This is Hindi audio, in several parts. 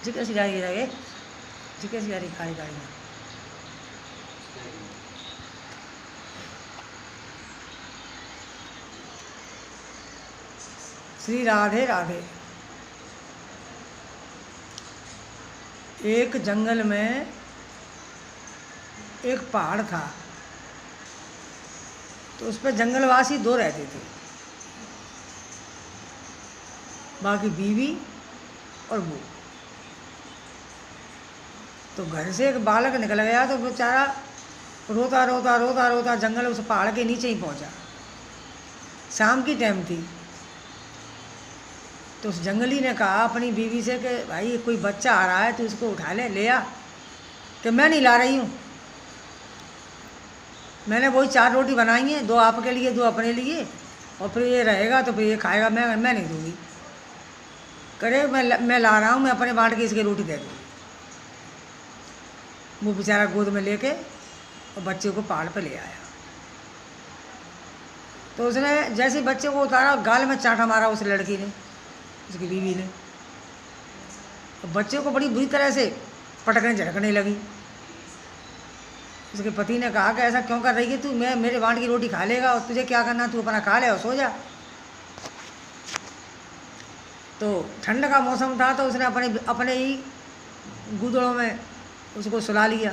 जिक्र सिगारी गिराए जिक्र सिगारी खाई गाड़ी में। श्री राधे राधे। एक जंगल में एक पहाड़ था, तो उस पर जंगलवासी दो रहते थे, बाकी बीवी और वो। तो घर से एक बालक निकल गया तो बेचारा रोता रोता रोता रोता जंगल उस पहाड़ के नीचे ही पहुंचा। शाम की टाइम थी, तो उस जंगली ने कहा अपनी बीवी से कि भाई कोई बच्चा आ रहा है तो उसको उठा ले आ। कि मैं नहीं ला रही हूँ, मैंने वही 4 रोटी बनाई हैं, 2 आपके लिए 2 अपने लिए, और फिर ये रहेगा तो फिर ये खाएगा, मैं नहीं दूँगी। करे मैं ला रहा हूँ, मैं अपने बांट के इसकी रोटी दे दूँगी। वो बेचारा गोद में लेके और बच्चे को पहाड़ पे ले आया। तो उसने जैसे बच्चे को उतारा, गाल में चांटा मारा उस लड़की ने, उसकी बीवी ने। तो बच्चे को बड़ी बुरी तरह से पटकने झटकने लगी। उसके पति ने कहा कि ऐसा क्यों कर रही है तू, मैं मेरे बांट की रोटी खा लेगा और तुझे क्या करना, तू अपना खा ले और सो जा। तो ठंड का मौसम था, तो उसने अपने ही गूदड़ों में उसको सुला लिया।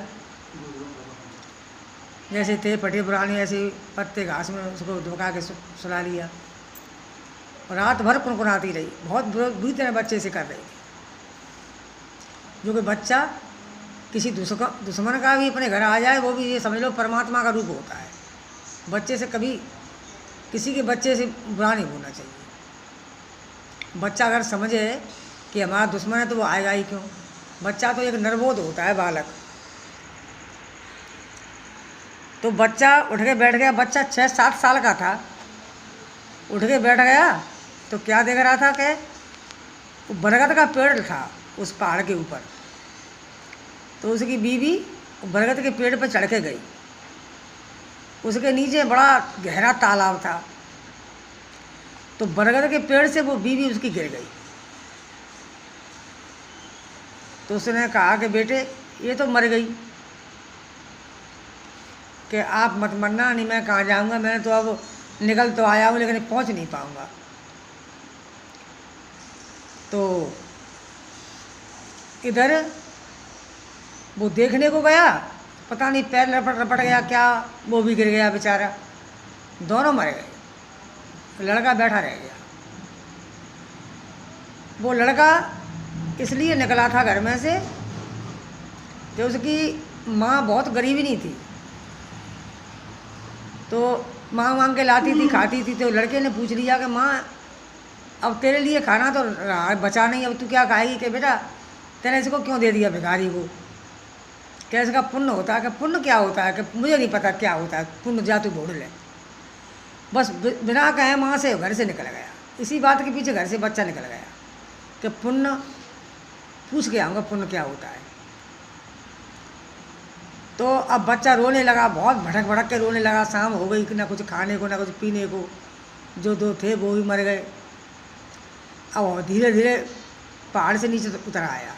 जैसे थे फटे पुराने, ऐसे पत्ते घास में उसको धोखा के सुला लिया। और रात भर कुनकुनाती रही, बहुत बुरी तरह बच्चे से कर रही थी। जो कि बच्चा किसी दुश्मन का भी अपने घर आ जाए, वो भी ये समझ लो परमात्मा का रूप होता है। बच्चे से कभी किसी के बच्चे से बुरा नहीं बोलना चाहिए। बच्चा अगर समझे कि हमारा दुश्मन है तो वो आएगा ही क्यों। बच्चा तो एक निर्बोध होता है, बालक। तो बच्चा उठ के बैठ गया। बच्चा 6-7 साल का था, उठ के बैठ गया। तो क्या देख रहा था कि बरगद का पेड़ था उस पहाड़ के ऊपर। तो उसकी बीवी बरगद के पेड़ पर चढ़ के गई। उसके नीचे बड़ा गहरा तालाब था। तो बरगद के पेड़ से वो बीवी उसकी गिर गई। तो उसने कहा कि बेटे ये तो मर गई, कि आप मत मरना, नहीं मैं कहाँ जाऊँगा, मैंने तो अब निकल तो आया हूँ लेकिन पहुँच नहीं पाऊँगा। तो इधर वो देखने को गया, पता नहीं पैर लपट गया क्या, वो भी गिर गया बेचारा। दोनों मर गए, लड़का बैठा रह गया। वो लड़का इसलिए निकला था घर में से कि उसकी माँ बहुत गरीबी नहीं थी, तो मांग के लाती थी, खाती थी। तो लड़के ने पूछ लिया कि माँ अब तेरे लिए खाना तो बचा नहीं, अब तू क्या खाएगी। कि बेटा तेने इसको क्यों दे दिया भिखारी को, क्या इसका पुण्य होता है। कि पुण्य क्या होता है, कि मुझे नहीं पता क्या होता है पुण्य, जा तू ढूंढ ले। बस बिना कहे माँ से घर से निकल गया। इसी बात के पीछे घर से बच्चा निकल गया कि पुण्य पूछ के आऊँगा पुण्य क्या होता है। तो अब बच्चा रोने लगा, बहुत भटक भटक के रोने लगा। शाम हो गई, ना कुछ खाने को ना कुछ पीने को। जो 2 थे वो भी मर गए। अब धीरे धीरे पहाड़ से नीचे उतर आया।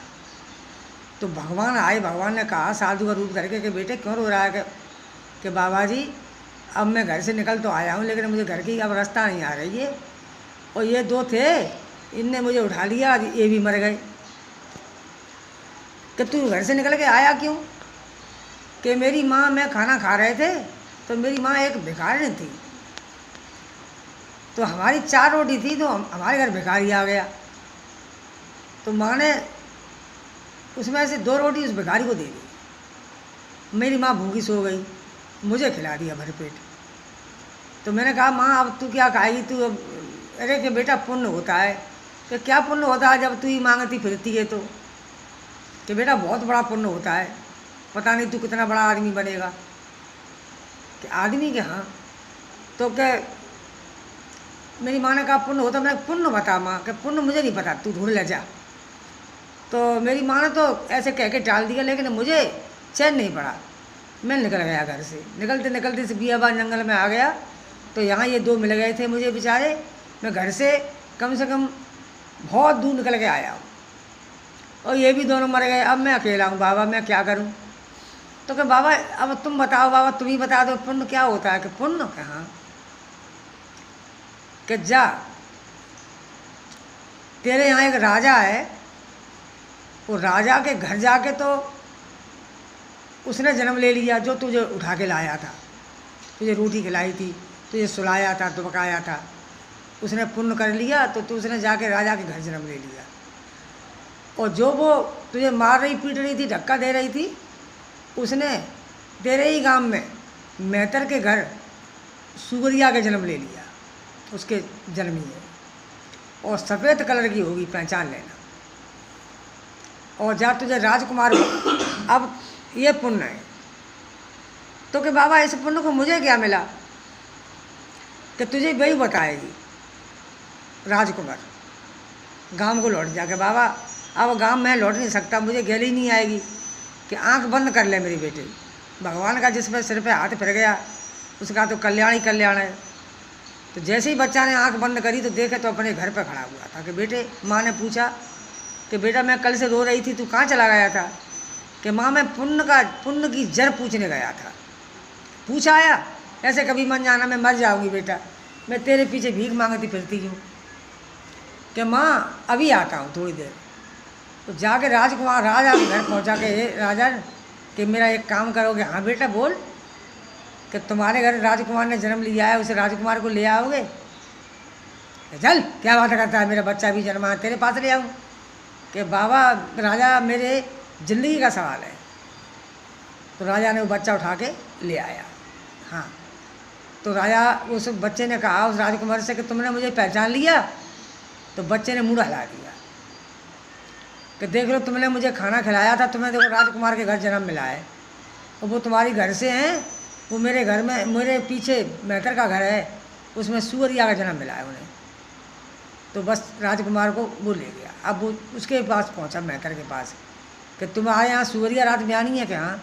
तो भगवान आए। भगवान ने कहा साधु का रूप करके कि बेटे क्यों रो रहा है। कि बाबा जी अब मैं घर से निकल तो आया हूँ, लेकिन मुझे घर की अब रास्ता नहीं आ रही है, और ये 2 थे इनने मुझे उठा लिया, ये भी मर गए। कि तू घर से निकल के आया क्यों। कि मेरी माँ, मैं खाना खा रहे थे तो मेरी माँ एक भिखारिणी थी, तो हमारी 4 रोटी थी, तो हमारे घर भिखारी आ गया। तो माँ ने उसमें से 2 रोटी उस भिखारी को दे दी। मेरी माँ भूखी सो गई, मुझे खिला दिया भर पेट। तो मैंने कहा माँ अब तू क्या खाएगी तू अब। अरे कि बेटा पुण्य होता है। कि क्या पुण्य होता है जब तू ही मांगती फिरती है तो। कि बेटा बहुत बड़ा पुण्य होता है, पता नहीं तू कितना बड़ा आदमी बनेगा। कि आदमी के हाँ। तो क्या मेरी माँ ने कहा पुण्य होता। मैं पुण्य बता माँ। कि पुण्य मुझे नहीं पता, तू ढूंढ ले जा। तो मेरी माँ ने तो ऐसे कह के टाल दिया, लेकिन मुझे चैन नहीं पड़ा। मैं निकल गया घर से। निकलते निकलते से बियाबान जंगल में आ गया। तो यहाँ ये 2 मिल गए थे मुझे बेचारे। मैं घर से कम बहुत दूर निकल के आया हूँ। और ये भी दोनों मर गए, अब मैं अकेला हूँ बाबा, मैं क्या करूँ। तो कहे बाबा अब तुम बताओ बाबा, तुम ही बता दो पुण्य क्या होता है। कि पुण्य कहाँ, कि जा तेरे यहाँ एक राजा है, वो राजा के घर जाके तो उसने जन्म ले लिया, जो तुझे उठा के लाया था, तुझे रोटी खिलाई थी, तुझे सुलाया था, दुबकाया था, उसने पुण्य कर लिया तो तू उसने जाके राजा के घर जन्म ले लिया। और जो वो तुझे मार रही पीट रही थी, धक्का दे रही थी, उसने तेरे ही गांव में मेहतर के घर सुगरिया के जन्म ले लिया, उसके जन्मी है। और सफ़ेद कलर की होगी, पहचान लेना। और जब तुझे राजकुमार अब ये पुण्य है। तो कि बाबा इस पुण्य को मुझे क्या मिला। कि तुझे वही बताएगी राजकुमार गांव को लौट जाके। बाबा अब गांव में लौट नहीं सकता, मुझे गैल ही नहीं आएगी। कि आंख बंद कर ले मेरी बेटी, भगवान का जिस पर सिर पे हाथ फिर गया उसका तो कल्याण ही कल्याण है। तो जैसे ही बच्चा ने आंख बंद करी तो देखे तो अपने घर पर खड़ा हुआ था। कि बेटे, माँ ने पूछा कि बेटा मैं कल से रो रही थी, तू कहाँ चला गया था। कि माँ मैं पुण्य की जड़ पूछने गया था। पूछ आया, ऐसे कभी मन जाना मैं मर जाऊंगी बेटा, मैं तेरे पीछे भीख मांगती फिरती हूँ। कि माँ अभी आता हूँ थोड़ी देर। तो जाके राजकुमार राजा के घर पहुँचा के, राजा कि मेरा एक काम करोगे। हाँ बेटा बोल। कि तुम्हारे घर राजकुमार ने जन्म लिया है, उसे राजकुमार को ले आओगे। चल क्या बात करता है, मेरा बच्चा भी जन्मा है, तेरे पास ले आऊँ। कि बाबा राजा मेरे ज़िंदगी का सवाल है। तो राजा ने वो बच्चा उठा के ले आया। हाँ, तो राजा उस बच्चे ने कहा उस राजकुमार से कि तुमने मुझे पहचान लिया। तो बच्चे ने मुँह हिला दिया कि देख लो, तुमने मुझे खाना खिलाया था, तुम्हें देखो राजकुमार के घर जन्म मिला है, और वो तुम्हारी घर से हैं। वो मेरे घर में, मेरे पीछे मेहतर का घर है, उसमें सुअरिया का जन्म मिला है उन्हें। तो बस राजकुमार को वो ले गया। अब वो उसके पास पहुंचा, मेहतर के पास। कि तुम्हारे यहाँ सुअरिया रात में आनी है क्या। हाँ,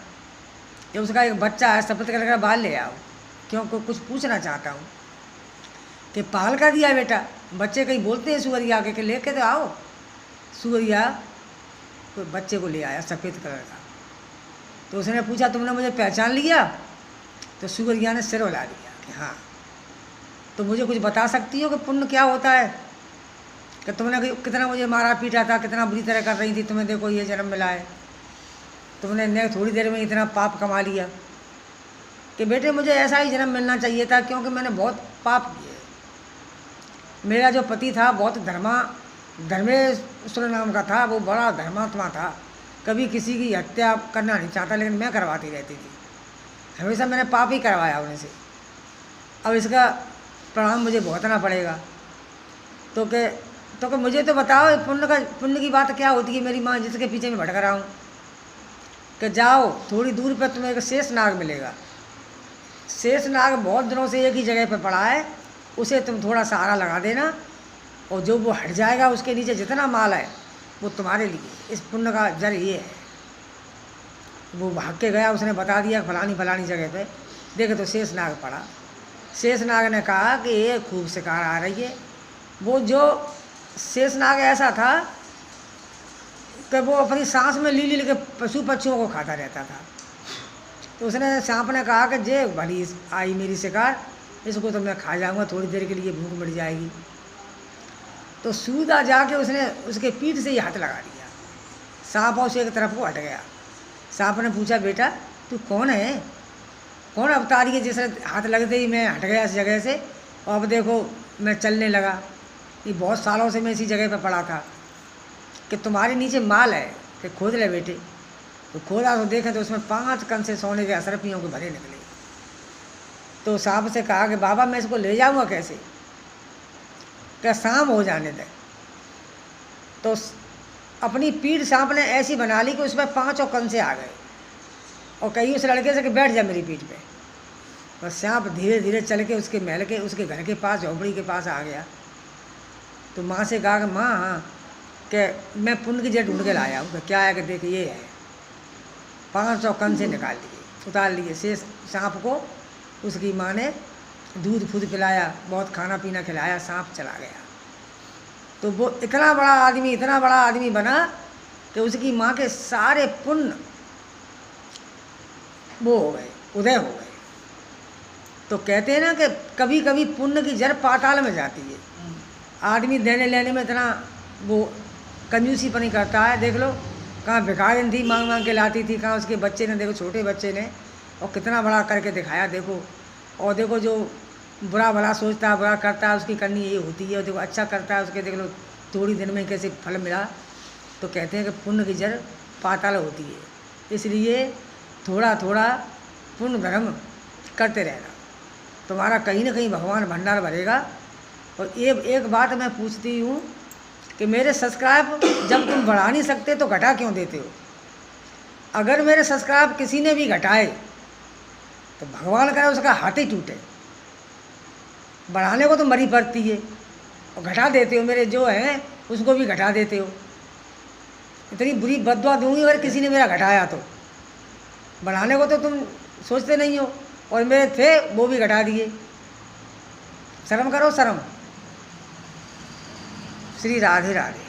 कि उसका एक बच्चा है, सफ़ेद कलर का बाल ले आओ, क्यों कुछ पूछना चाहता हूँ। कि पाल कर दिया बेटा, बच्चे कहीं बोलते हैं सुअरिया के, लेके तो आओ। सुअरिया तो बच्चे को ले आया सफ़ेद कलर का। तो उसने पूछा तुमने मुझे पहचान लिया। तो सुअरिया ने सिर हिला दिया कि हाँ। तो मुझे कुछ बता सकती हो कि पुण्य क्या होता है। कि तुमने कितना मुझे मारा पीटा था, कितना बुरी तरह कर रही थी, तुम्हें देखो ये जन्म मिला है, तुमने थोड़ी देर में इतना पाप कमा लिया। कि बेटे मुझे ऐसा ही जन्म मिलना चाहिए था, क्योंकि मैंने बहुत पाप किए। मेरा जो पति था बहुत धर्मेश्वर नाम का था, वो बड़ा धर्मात्मा था, कभी किसी की हत्या करना नहीं चाहता, लेकिन मैं करवाती रहती थी। हमेशा मैंने पाप ही करवाया उन्हें से। अब इसका परिणाम मुझे भुगतना पड़ेगा। तो कि मुझे तो बताओ पुण्य की बात क्या होती है मेरी माँ, जिसके पीछे मैं भटक रहा हूँ। कि जाओ थोड़ी दूर पर तुम्हें एक शेष नाग मिलेगा। शेष नाग बहुत दिनों से एक ही जगह पर पड़ा है, उसे तुम थोड़ा सहारा लगा देना, और जो वो हट जाएगा उसके नीचे जितना माल है वो तुम्हारे लिए। इस पुण्य का जर ये है। वो भाग के गया, उसने बता दिया फलानी फलानी जगह पे देखे तो शेष नाग पड़ा। शेष नाग ने कहा कि ये खूब शिकार आ रही है। वो जो शेष नाग ऐसा था कि वो अपनी सांस में ली के पशु पक्षियों को खाता रहता था। तो उसने सांप ने कहा कि जे भली आई मेरी शिकार, इसको तो मैं खा जाऊंगा, थोड़ी देर के लिए भूख मिट जाएगी। तो सूदा जाके उसने उसके पीठ से ही हाथ लगा दिया। सांप उसे एक तरफ को हट गया। सांप ने पूछा बेटा तू कौन है, कौन अवतारी है जिसने हाथ लगते ही मैं हट गया इस जगह से, और अब देखो मैं चलने लगा। ये बहुत सालों से मैं इसी जगह पर पड़ा था। कि तुम्हारे नीचे माल है, कि खोद ले बेटे। तो खोदा तो देखे तो उसमें 5 कंसे सोने के असरफियों के भरे निकले। तो सांप से कहा कि बाबा मैं इसको ले जाऊंगा कैसे, क्या शाम हो जाने दे। तो अपनी पीठ सांप ने ऐसी बना ली कि उसमें 5 कंसे आ गए, और कही उस लड़के से कि बैठ जा मेरी पीठ पे। बस सांप धीरे धीरे चल के उसके महल के, उसके घर के पास, झोपड़ी के पास आ गया। तो माँ से कहा कि माँ हाँ, कि मैं पुण्य की जड़ ढूंढ के लाया हूँ। क्या है कि देख ये है। 500 कंसे निकाल लिए, उतार लिए। शेष सांप को उसकी माँ ने दूध फूद पिलाया, बहुत खाना पीना खिलाया, सांप चला गया। तो वो इतना बड़ा आदमी बना कि उसकी माँ के सारे पुण्य वो हो गए, उदय हो गए। तो कहते हैं ना कि कभी कभी पुण्य की जड़ पाताल में जाती है। आदमी देने लेने में इतना वो कंजूसी पर नहीं करता है। देख लो कहाँ भिखारिन थी, मांग मांग के लाती थी, कहाँ उसके बच्चे ने, देखो छोटे बच्चे ने, और कितना बड़ा करके दिखाया देखो। और देखो जो बुरा भला सोचता है, बुरा करता है, उसकी करनी ये होती है। और देखो अच्छा करता है, उसके देख लो थोड़ी दिन में कैसे फल मिला। तो कहते हैं कि पुण्य की जड़ पाताल होती है, इसलिए थोड़ा थोड़ा पुण्य धर्म करते रहना, तुम्हारा कहीं ना कहीं भगवान भंडार भरेगा। और एक बात मैं पूछती हूँ कि मेरे सब्सक्राइब जब तुम बढ़ा नहीं सकते तो घटा क्यों देते हो? अगर मेरे सब्सक्राइब किसी ने भी घटाए तो भगवान करे उसका हाथ ही टूटे। बढ़ाने को तो मरी पड़ती है और घटा देते हो, मेरे जो हैं उसको भी घटा देते हो। इतनी बुरी बददुआ दूंगी अगर किसी ने मेरा घटाया तो। बढ़ाने को तो तुम सोचते नहीं हो, और मेरे थे वो भी घटा दिए। शर्म करो शर्म। श्री राधे राधे।